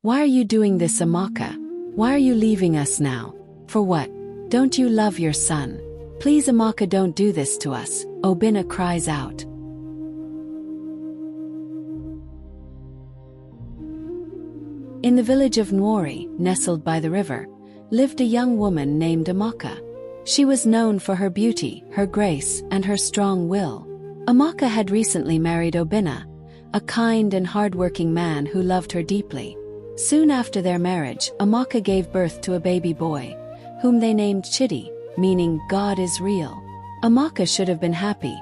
"Why are you doing this, Amaka? Why are you leaving us now? For what? Don't you love your son? Please, Amaka, don't do this to us," Obinna cries out. In the village of Nwori, nestled by the river, lived a young woman named Amaka. She was known for her beauty, her grace, and her strong will. Amaka had recently married Obinna, a kind and hard-working man who loved her deeply. Soon after their marriage, Amaka gave birth to a baby boy, whom they named Chidi, meaning God is real. Amaka should have been happy.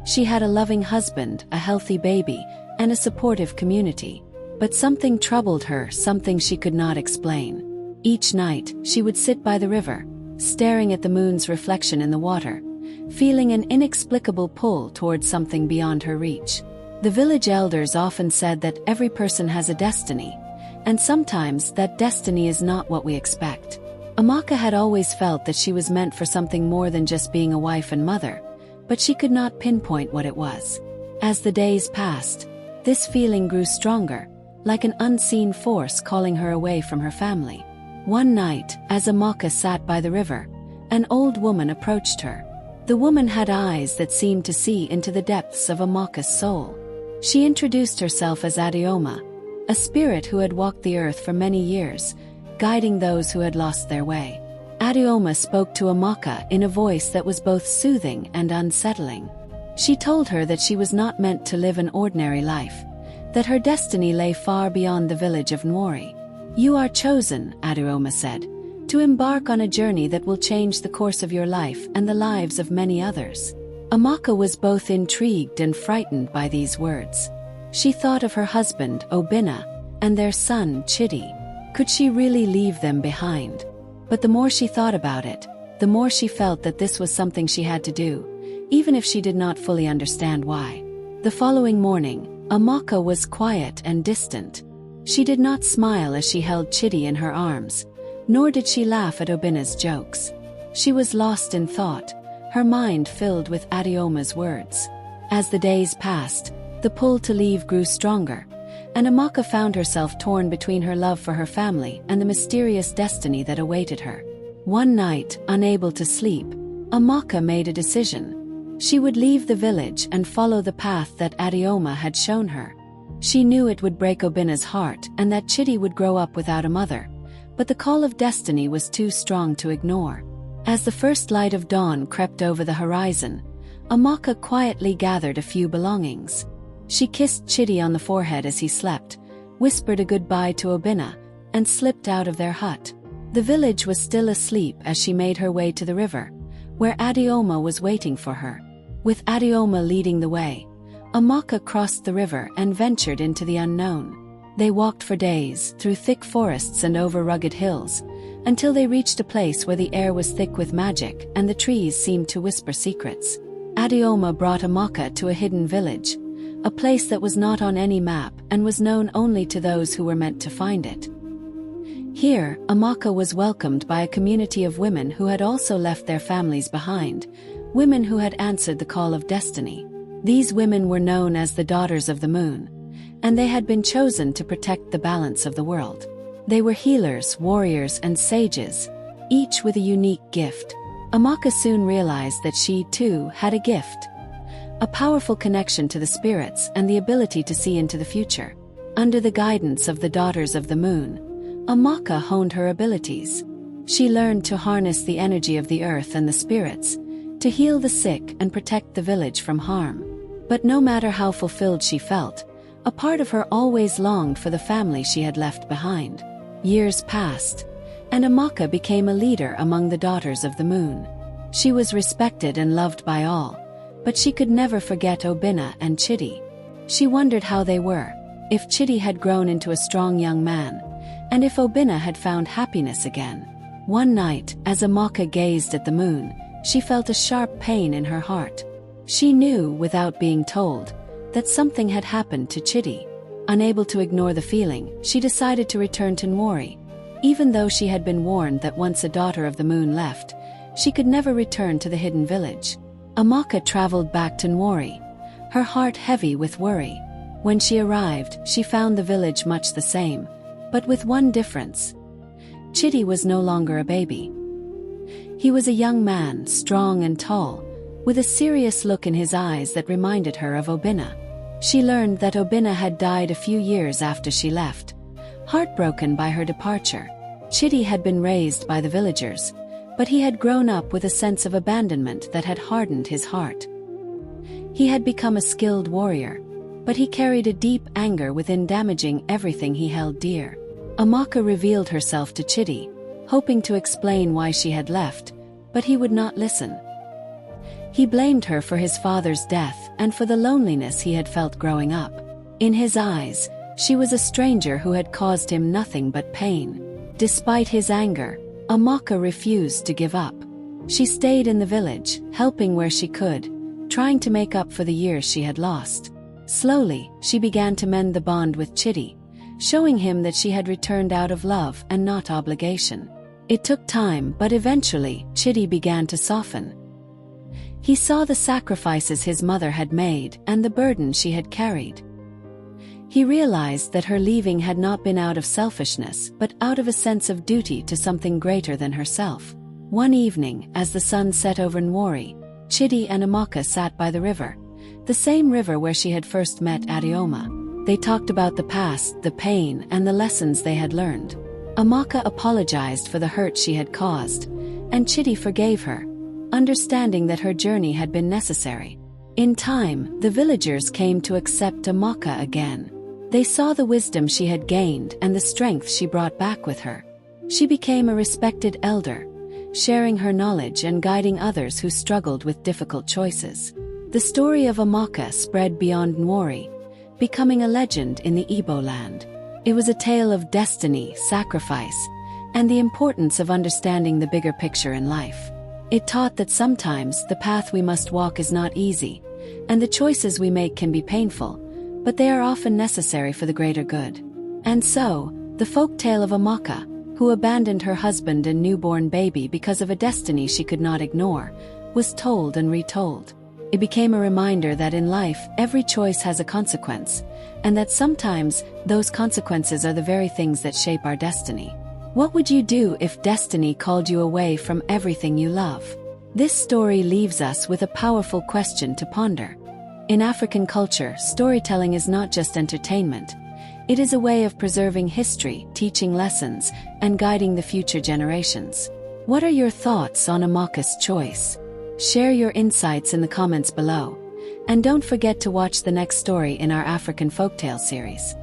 She had a loving husband, a healthy baby, and a supportive community. But something troubled her, something she could not explain. Each night, she would sit by the river, staring at the moon's reflection in the water, feeling an inexplicable pull towards something beyond her reach. The village elders often said that every person has a destiny, and sometimes that destiny is not what we expect. Amaka had always felt that she was meant for something more than just being a wife and mother, but she could not pinpoint what it was. As the days passed, this feeling grew stronger, like an unseen force calling her away from her family. One night, as Amaka sat by the river, an old woman approached her. The woman had eyes that seemed to see into the depths of Amaka's soul. She introduced herself as Adioma, a spirit who had walked the earth for many years, guiding those who had lost their way. Adioma spoke to Amaka in a voice that was both soothing and unsettling. She told her that she was not meant to live an ordinary life, that her destiny lay far beyond the village of Nwori. "You are chosen," Adioma said, "to embark on a journey that will change the course of your life and the lives of many others." Amaka was both intrigued and frightened by these words. She thought of her husband, Obinna, and their son, Chidi. Could she really leave them behind? But the more she thought about it, the more she felt that this was something she had to do, even if she did not fully understand why. The following morning, Amaka was quiet and distant. She did not smile as she held Chidi in her arms, nor did she laugh at Obinna's jokes. She was lost in thought, her mind filled with Adioma's words. As the days passed, the pull to leave grew stronger, and Amaka found herself torn between her love for her family and the mysterious destiny that awaited her. One night, unable to sleep, Amaka made a decision. She would leave the village and follow the path that Adioma had shown her. She knew it would break Obinna's heart and that Chidi would grow up without a mother, but the call of destiny was too strong to ignore. As the first light of dawn crept over the horizon, Amaka quietly gathered a few belongings. She kissed Chidi on the forehead as he slept, whispered a goodbye to Obinna, and slipped out of their hut. The village was still asleep as she made her way to the river, where Adioma was waiting for her. With Adioma leading the way, Amaka crossed the river and ventured into the unknown. They walked for days, through thick forests and over rugged hills, until they reached a place where the air was thick with magic and the trees seemed to whisper secrets. Adioma brought Amaka to a hidden village, a place that was not on any map and was known only to those who were meant to find it. Here, Amaka was welcomed by a community of women who had also left their families behind, women who had answered the call of destiny. These women were known as the Daughters of the Moon, and they had been chosen to protect the balance of the world. They were healers, warriors, and sages, each with a unique gift. Amaka soon realized that she, too, had a gift, a powerful connection to the spirits and the ability to see into the future. Under the guidance of the Daughters of the Moon, Amaka honed her abilities. She learned to harness the energy of the earth and the spirits, to heal the sick and protect the village from harm. But no matter how fulfilled she felt, a part of her always longed for the family she had left behind. Years passed, and Amaka became a leader among the Daughters of the Moon. She was respected and loved by all, but she could never forget Obinna and Chidi. She wondered how they were, if Chidi had grown into a strong young man, and if Obinna had found happiness again. One night, as Amaka gazed at the moon, she felt a sharp pain in her heart. She knew, without being told, that something had happened to Chidi. Unable to ignore the feeling, she decided to return to Nwori. Even though she had been warned that once a Daughter of the Moon left, she could never return to the hidden village. Amaka traveled back to Nwori, her heart heavy with worry. When she arrived, she found the village much the same, But with one difference. Chidi was no longer a baby. He was a young man, strong and tall, with a serious look in his eyes that reminded her of Obinna. She learned that Obinna had died a few years after she left. Heartbroken by her departure, Chidi had been raised by the villagers, but he had grown up with a sense of abandonment that had hardened his heart. He had become a skilled warrior, but he carried a deep anger within, damaging everything he held dear. Amaka revealed herself to Chidi, hoping to explain why she had left, but he would not listen. He blamed her for his father's death and for the loneliness he had felt growing up. In his eyes, she was a stranger who had caused him nothing but pain. Despite his anger, Amaka refused to give up. She stayed in the village, helping where she could, trying to make up for the years she had lost. Slowly, she began to mend the bond with Chidi, showing him that she had returned out of love and not obligation. It took time, but eventually, Chidi began to soften. He saw the sacrifices his mother had made and the burden she had carried. He realized that her leaving had not been out of selfishness, but out of a sense of duty to something greater than herself. One evening, as the sun set over Nwori, Chidi and Amaka sat by the river, the same river where she had first met Adioma. They talked about the past, the pain, and the lessons they had learned. Amaka apologized for the hurt she had caused, and Chidi forgave her, understanding that her journey had been necessary. In time, the villagers came to accept Amaka again. They saw the wisdom she had gained and the strength she brought back with her. She became a respected elder, sharing her knowledge and guiding others who struggled with difficult choices. The story of Amaka spread beyond Nwori, becoming a legend in the Igbo land. It was a tale of destiny, sacrifice, and the importance of understanding the bigger picture in life. It taught that sometimes the path we must walk is not easy, and the choices we make can be painful, but they are often necessary for the greater good. And so, the folk tale of Amaka, who abandoned her husband and newborn baby because of a destiny she could not ignore, was told and retold. It became a reminder that in life, every choice has a consequence, and that sometimes, those consequences are the very things that shape our destiny. What would you do if destiny called you away from everything you love? This story leaves us with a powerful question to ponder. In African culture, storytelling is not just entertainment. It is a way of preserving history, teaching lessons, and guiding the future generations. What are your thoughts on Amaka's choice? Share your insights in the comments below. And don't forget to watch the next story in our African folktale series.